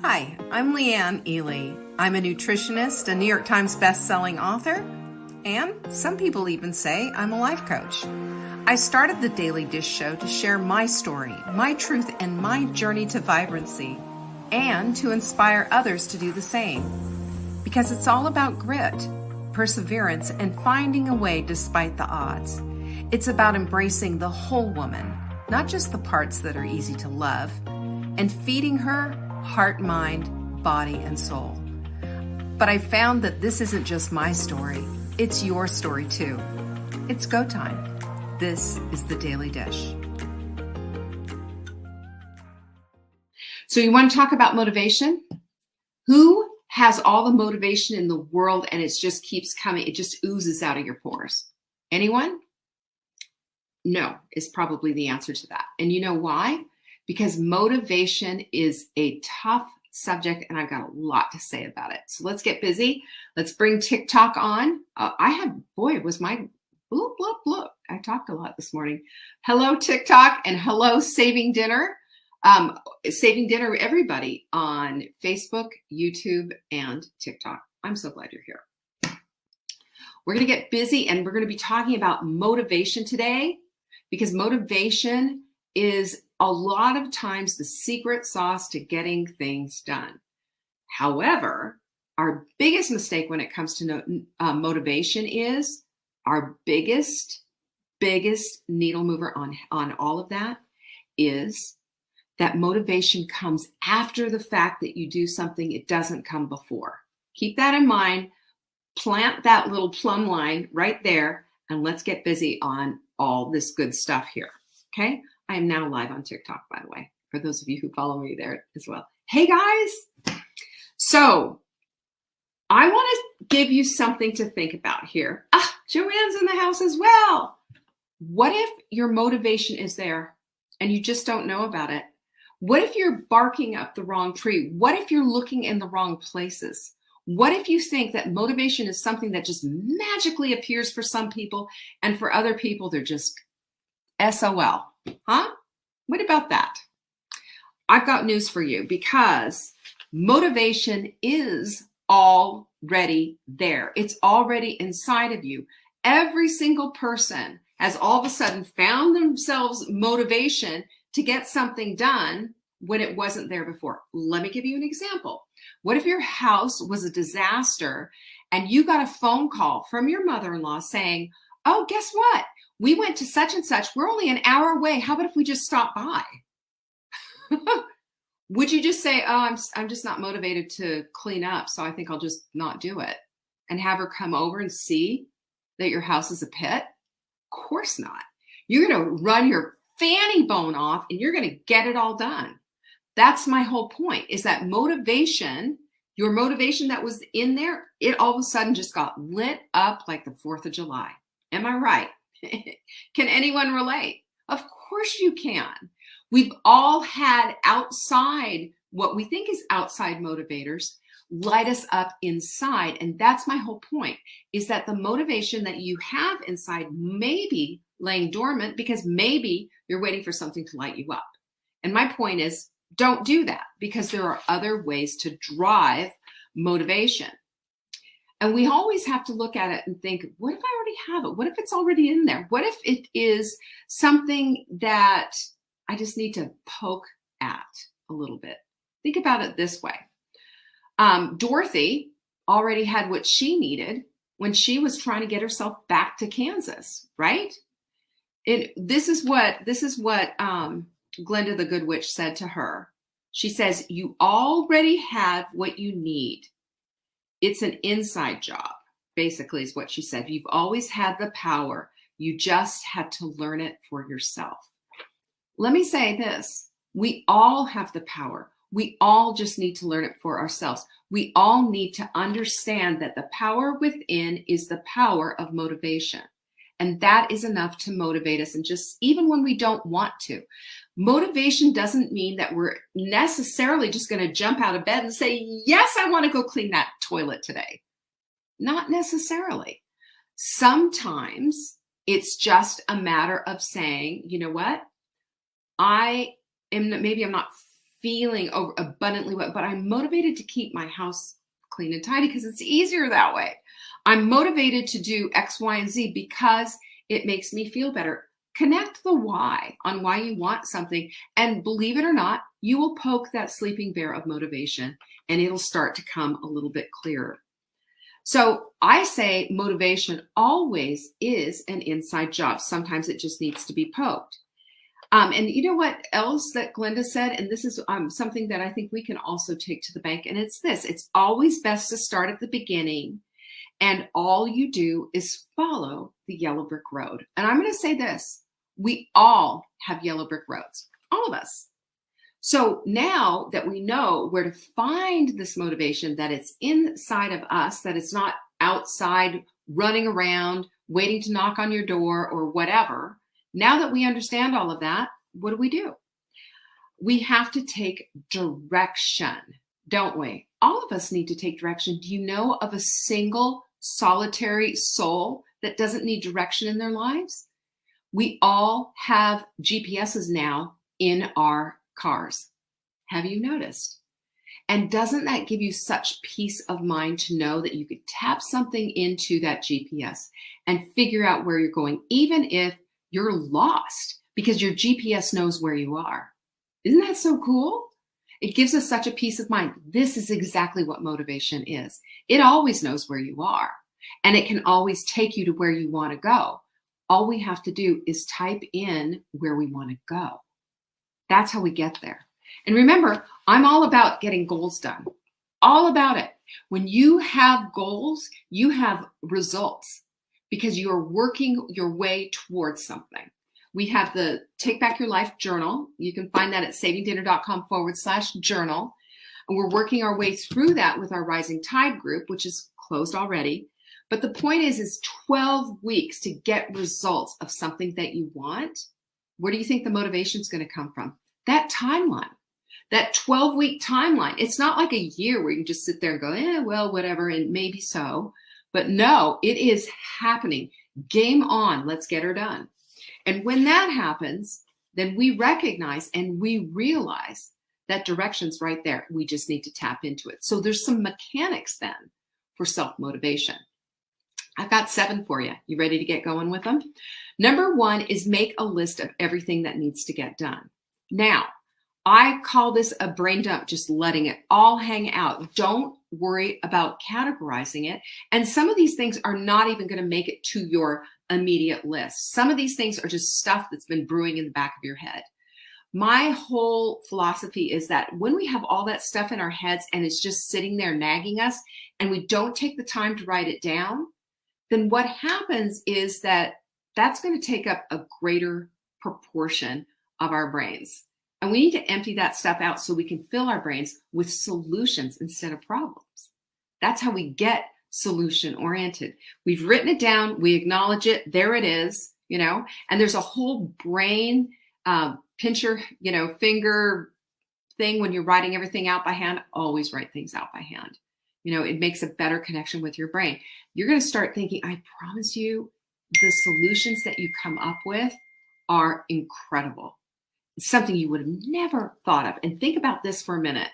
Hi, I'm Leanne Ely. I'm a nutritionist, a New York Times best-selling author, and some people even say I'm a life coach. I started the Daily Dish Show to share my story, my truth, and my journey to vibrancy, and to inspire others to do the same. Because it's all about grit, perseverance, and finding a way despite the odds. It's about embracing the whole woman, not just the parts that are easy to love, and feeding her heart, mind, body, and soul. But I found that this isn't just my story, it's your story too. It's go time. This is the Daily Dish. So you want to talk about motivation? Who has all the motivation in the world and it just keeps coming, it just oozes out of your pores? Anyone? No, is probably the answer to that. And you know why? Because motivation is a tough subject and I've got a lot to say about it. So let's get busy. Let's bring TikTok on. It was my bloop, bloop, bloop. I talked a lot this morning. Hello, TikTok, and hello, Saving Dinner. Saving Dinner, everybody on Facebook, YouTube, and TikTok. I'm so glad you're here. We're going to get busy and we're going to be talking about motivation today because motivation is a lot of times the secret sauce to getting things done. However, our biggest mistake when it comes to motivation is our biggest needle mover on all of that is that motivation comes after the fact that you do something. It doesn't come before. Keep that in mind. Plant that little plumb line right there, and let's get busy on all this good stuff here. Okay? I am now live on TikTok, by the way, for those of you who follow me there as well. Hey, guys. So I want to give you something to think about here. Joanne's in the house as well. What if your motivation is there and you just don't know about it? What if you're barking up the wrong tree? What if you're looking in the wrong places? What if you think that motivation is something that just magically appears for some people and for other people, they're just SOL? Huh? What about that? I've got news for you because motivation is already there. It's already inside of you. Every single person has all of a sudden found themselves motivation to get something done when it wasn't there before. Let me give you an example. What if your house was a disaster and you got a phone call from your mother-in-law saying, oh, guess what? We went to such and such. We're only an hour away. How about if we just stop by? Would you just say, oh, I'm just not motivated to clean up, so I think I'll just not do it, and have her come over and see that your house is a pit? Of course not. You're going to run your fanny bone off and you're going to get it all done. That's my whole point, is that motivation, your motivation that was in there, it all of a sudden just got lit up like the 4th of July. Am I right? Can anyone relate? Of course you can. We've all had outside, what we think is outside motivators, light us up inside. And that's my whole point, is that the motivation that you have inside may be laying dormant because maybe you're waiting for something to light you up. And my point is, don't do that, because there are other ways to drive motivation. And we always have to look at it and think, what if I already have it? What if it's already in there? What if it is something that I just need to poke at a little bit? Think about it this way. Dorothy already had what she needed when she was trying to get herself back to Kansas, right? This is what Glenda the Good Witch said to her. She says, you already have what you need. It's an inside job, basically, is what she said. You've always had the power. You just had to learn it for yourself. Let me say this. We all have the power. We all just need to learn it for ourselves. We all need to understand that the power within is the power of motivation. And that is enough to motivate us. And just even when we don't want to, motivation doesn't mean that we're necessarily just going to jump out of bed and say, yes, I want to go clean that toilet today. Not necessarily. Sometimes it's just a matter of saying, you know what? Maybe I'm not feeling abundantly well, but I'm motivated to keep my house clean and tidy because it's easier that way. I'm motivated to do X, Y, and Z because it makes me feel better. Connect the why on why you want something. And believe it or not, you will poke that sleeping bear of motivation and it'll start to come a little bit clearer. So I say motivation always is an inside job. Sometimes it just needs to be poked. And you know what else that Glenda said? And this is something that I think we can also take to the bank. And it's this: it's always best to start at the beginning. And all you do is follow the yellow brick road. And I'm going to say this: we all have yellow brick roads, all of us. So now that we know where to find this motivation, that it's inside of us, that it's not outside running around, waiting to knock on your door or whatever. Now that we understand all of that, what do? We have to take direction, don't we? All of us need to take direction. Do you know of a single solitary soul that doesn't need direction in their lives? We all have GPSs now in our cars. Have you noticed? And doesn't that give you such peace of mind to know that you could tap something into that GPS and figure out where you're going, even if you're lost, because your GPS knows where you are? Isn't that so cool? It gives us such a peace of mind. This is exactly what motivation is. It always knows where you are, and it can always take you to where you want to go. All we have to do is type in where we want to go. That's how we get there. And remember, I'm all about getting goals done. All about it. When you have goals, you have results because you are working your way towards something. We have the Take Back Your Life journal. You can find that at savingdinner.com/journal. And we're working our way through that with our Rising Tide group, which is closed already. But the point is 12 weeks to get results of something that you want. Where do you think the motivation is going to come from? That timeline, that 12-week timeline. It's not like a year where you can just sit there and go, well, whatever, and maybe so. But no, it is happening. Game on. Let's get her done. And when that happens, then we recognize and we realize that direction's right there. We just need to tap into it. So there's some mechanics then for self-motivation. I've got 7 for you. You ready to get going with them? Number 1 is make a list of everything that needs to get done. Now, I call this a brain dump, just letting it all hang out. Don't worry about categorizing it. And some of these things are not even going to make it to your immediate list. Some of these things are just stuff that's been brewing in the back of your head. My whole philosophy is that when we have all that stuff in our heads and it's just sitting there nagging us and we don't take the time to write it down, then what happens is that that's going to take up a greater proportion of our brains. And we need to empty that stuff out so we can fill our brains with solutions instead of problems. That's how we get solution oriented. We've written it down. We acknowledge it. There it is, and there's a whole brain pinch your, finger thing when you're writing everything out by hand. Always write things out by hand. It makes a better connection with your brain. You're going to start thinking, I promise you, the solutions that you come up with are incredible. It's something you would have never thought of. And think about this for a minute.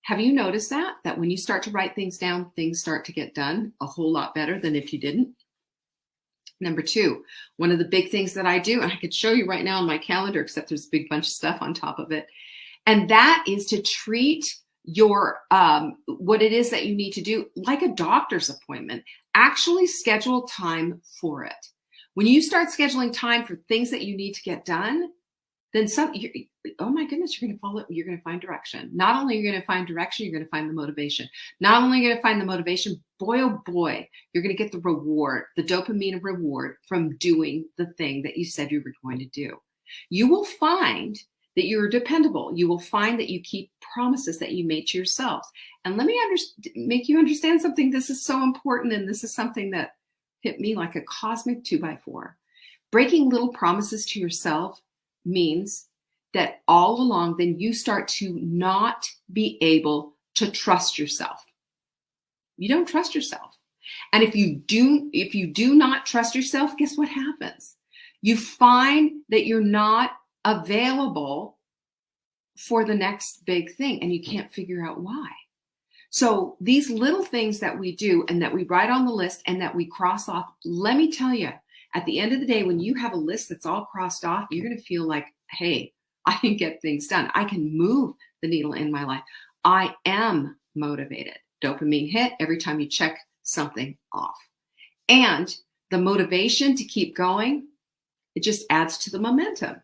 Have you noticed that when you start to write things down, things start to get done a whole lot better than if you didn't? Number 2, one of the big things that I do, and I could show you right now on my calendar, except there's a big bunch of stuff on top of it. And that is to treat your what it is that you need to do like a doctor's appointment. Actually schedule time for it. When you start scheduling time for things that you need to get done, then oh my goodness, you're going to follow. You're going to find direction. Not only are you going to find direction, you're going to find the motivation. Not only are you going to find the motivation, boy, oh boy, you're going to get the reward, the dopamine reward from doing the thing that you said you were going to do. You will find that you're dependable. You will find that you keep promises that you made to yourself. And let me make you understand something. This is so important, and this is something that hit me like a cosmic 2x4. Breaking little promises to yourself means that all along, then you start to not be able to trust yourself. You don't trust yourself. And if you do not trust yourself, guess what happens? You find that you're not available for the next big thing and you can't figure out why. So these little things that we do and that we write on the list and that we cross off, let me tell you, at the end of the day, when you have a list that's all crossed off, you're going to feel like, hey, I can get things done. I can move the needle in my life. I am motivated. Dopamine hit every time you check something off. And the motivation to keep going, it just adds to the momentum.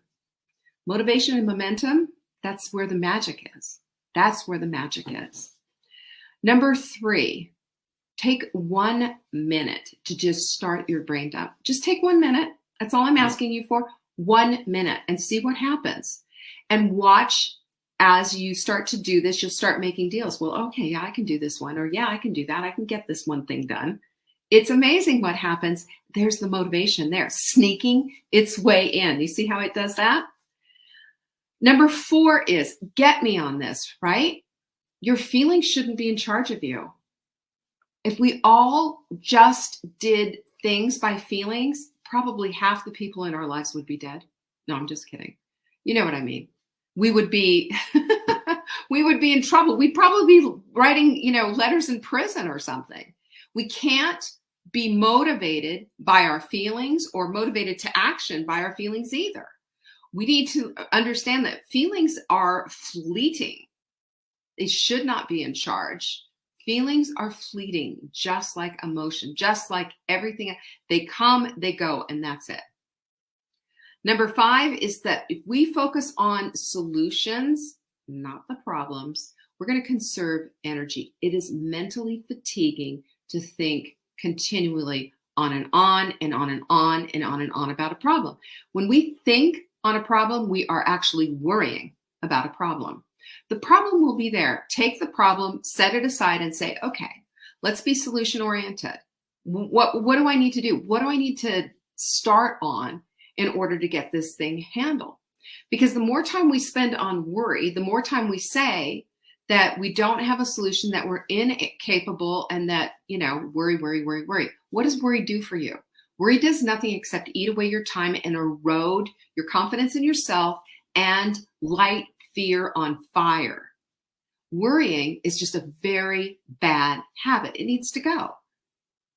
Motivation and momentum, that's where the magic is. That's where the magic is. Number 3, take 1 minute to just start your brain dump. Just take 1 minute. That's all I'm asking you for. 1 minute and see what happens. And watch as you start to do this, you'll start making deals. Well, okay, yeah, I can do this one. Or yeah, I can do that. I can get this one thing done. It's amazing what happens. There's the motivation there, sneaking its way in. You see how it does that? Number 4 is get me on this, right? Your feelings shouldn't be in charge of you. If we all just did things by feelings, probably half the people in our lives would be dead. No, I'm just kidding. You know what I mean? We would be, we would be in trouble. We'd probably be writing, letters in prison or something. We can't be motivated by our feelings or motivated to action by our feelings either. We need to understand that feelings are fleeting. They should not be in charge. Feelings are fleeting, just like emotion, just like everything. They come, they go, and that's it. Number 5 is that if we focus on solutions, not the problems, we're going to conserve energy. It is mentally fatiguing to think continually on and on and on and on and on and on about a problem. When we think on a problem, we are actually worrying about a problem. The problem will be there. Take the problem, set it aside and say, okay, let's be solution oriented. What do I need to do? What do I need to start on in order to get this thing handled? Because the more time we spend on worry, the more time we say that we don't have a solution, that we're incapable, and that, worry, worry, worry, worry. What does worry do for you? Worry does nothing except eat away your time and erode your confidence in yourself and light fear on fire. Worrying is just a very bad habit. It needs to go.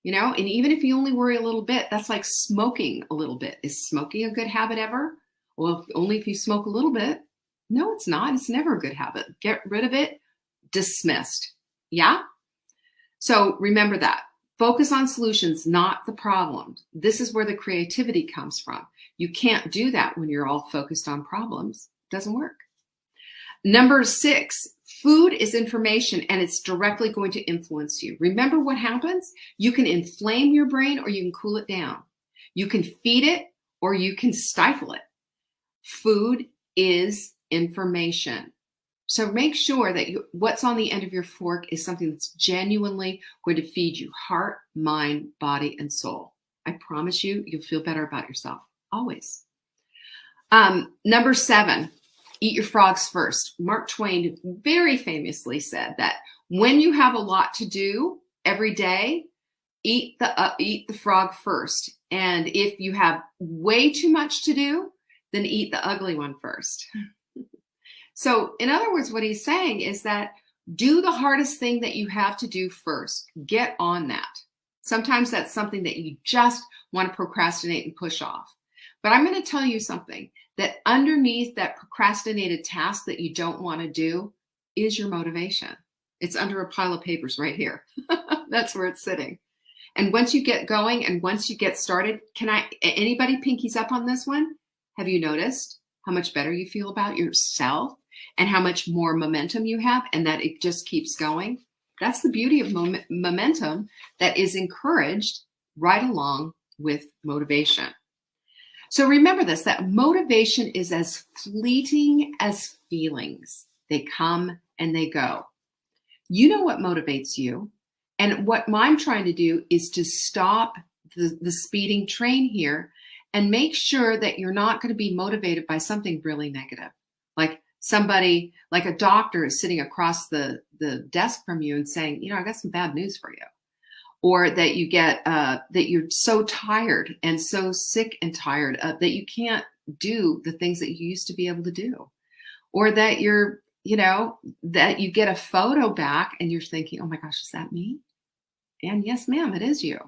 And even if you only worry a little bit, that's like smoking a little bit. Is smoking a good habit ever? Well, only if you smoke a little bit. No, it's not. It's never a good habit. Get rid of it. Dismissed. Yeah? So remember that. Focus on solutions, not the problems. This is where the creativity comes from. You can't do that when you're all focused on problems. It doesn't work. Number 6, food is information and it's directly going to influence you. Remember what happens? You can inflame your brain or you can cool it down. You can feed it or you can stifle it. Food is information. So make sure that what's on the end of your fork is something that's genuinely going to feed you heart, mind, body, and soul. I promise you, you'll feel better about yourself. Always. Number 7. Eat your frogs first. Mark Twain very famously said that when you have a lot to do every day, eat the frog first. And if you have way too much to do, then eat the ugly one first. So in other words, what he's saying is that do the hardest thing that you have to do first. Get on that. Sometimes that's something that you just want to procrastinate and push off. But I'm going to tell you something, that underneath that procrastinated task that you don't want to do is your motivation. It's under a pile of papers right here. That's where it's sitting. And once you get going and once you get started, anybody pinkies up on this one? Have you noticed how much better you feel about yourself and how much more momentum you have and that it just keeps going? That's the beauty of momentum that is encouraged right along with motivation. So remember this, that motivation is as fleeting as feelings. They come and they go. You know what motivates you. And what I'm trying to do is to stop the speeding train here and make sure that you're not going to be motivated by something really negative. Like somebody, like a doctor is sitting across the desk from you and saying, I got some bad news for you. Or that you get, that you're so tired and so sick and tired that you can't do the things that you used to be able to do. or that that you get a photo back and you're thinking, oh my gosh, is that me? And yes, ma'am, it is you.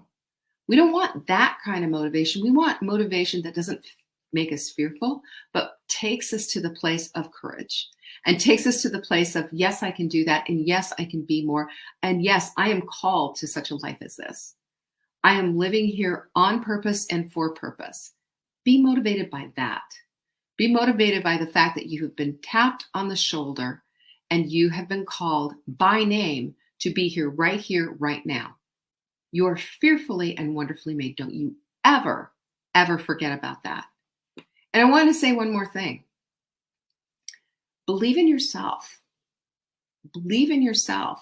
We don't want that kind of motivation. We want motivation that doesn't make us fearful, but takes us to the place of courage and takes us to the place of, yes, I can do that. And yes, I can be more. And yes, I am called to such a life as this. I am living here on purpose and for purpose. Be motivated by that. Be motivated by the fact that you have been tapped on the shoulder and you have been called by name to be here, right now. You are fearfully and wonderfully made. Don't you ever, ever forget about that. And I want to say one more thing. Believe in yourself. Believe in yourself.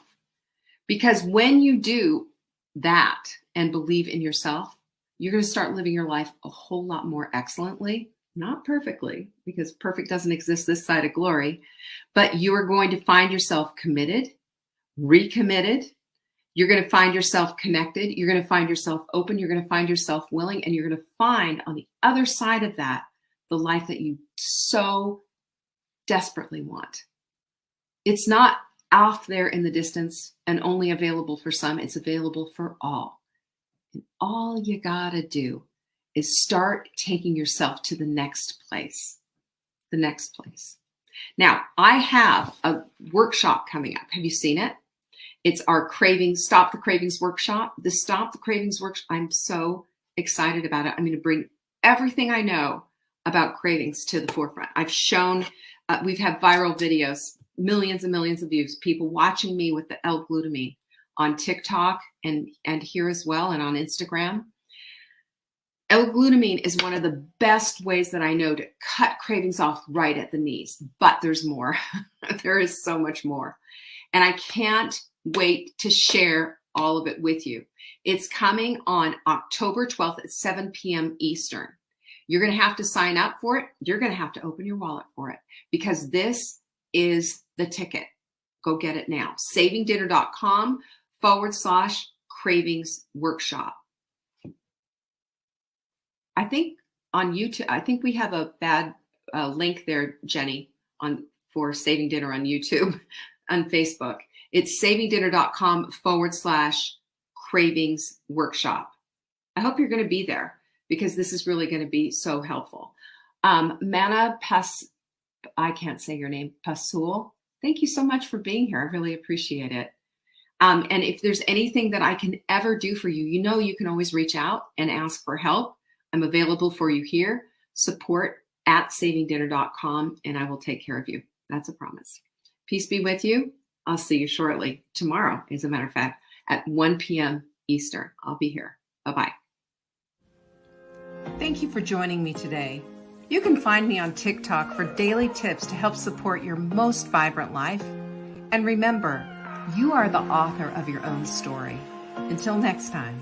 Because when you do that and believe in yourself, you're going to start living your life a whole lot more excellently. Not perfectly, because perfect doesn't exist this side of glory, but you are going to find yourself committed, recommitted. You're going to find yourself connected. You're going to find yourself open. You're going to find yourself willing, and you're going to find on the other side of that the life that you so desperately want. It's not off there in the distance and only available for some. It's available for all. And all you got to do is start taking yourself to the next place. The next place. Now, I have a workshop coming up. Have you seen it? It's our Stop the Cravings workshop. The Stop the Cravings workshop, I'm so excited about it. I'm going to bring everything I know about cravings to the forefront. I've shown, we've had viral videos, millions and millions of views, people watching me with the L-glutamine on TikTok and here as well, and on Instagram. L-glutamine is one of the best ways that I know to cut cravings off right at the knees, but there's more. There is so much more. And I can't wait to share all of it with you. It's coming on October 12th at 7 p.m. Eastern. You're going to have to sign up for it. You're going to have to open your wallet for it because this is the ticket. Go get it now. savingdinner.com/cravings workshop. I think on YouTube, I think we have a bad link there, Jenny, for Saving Dinner on YouTube, on Facebook. It's savingdinner.com/cravings workshop. I hope you're going to be there because this is really going to be so helpful. Mana I can't say your name, Pasul. Thank you so much for being here. I really appreciate it. And if there's anything that I can ever do for you, you can always reach out and ask for help. I'm available for you here. support@savingdinner.com, and I will take care of you. That's a promise. Peace be with you. I'll see you shortly. Tomorrow, as a matter of fact, at 1 p.m. Eastern. I'll be here. Bye-bye. Thank you for joining me today. You can find me on TikTok for daily tips to help support your most vibrant life. And remember, you are the author of your own story. Until next time.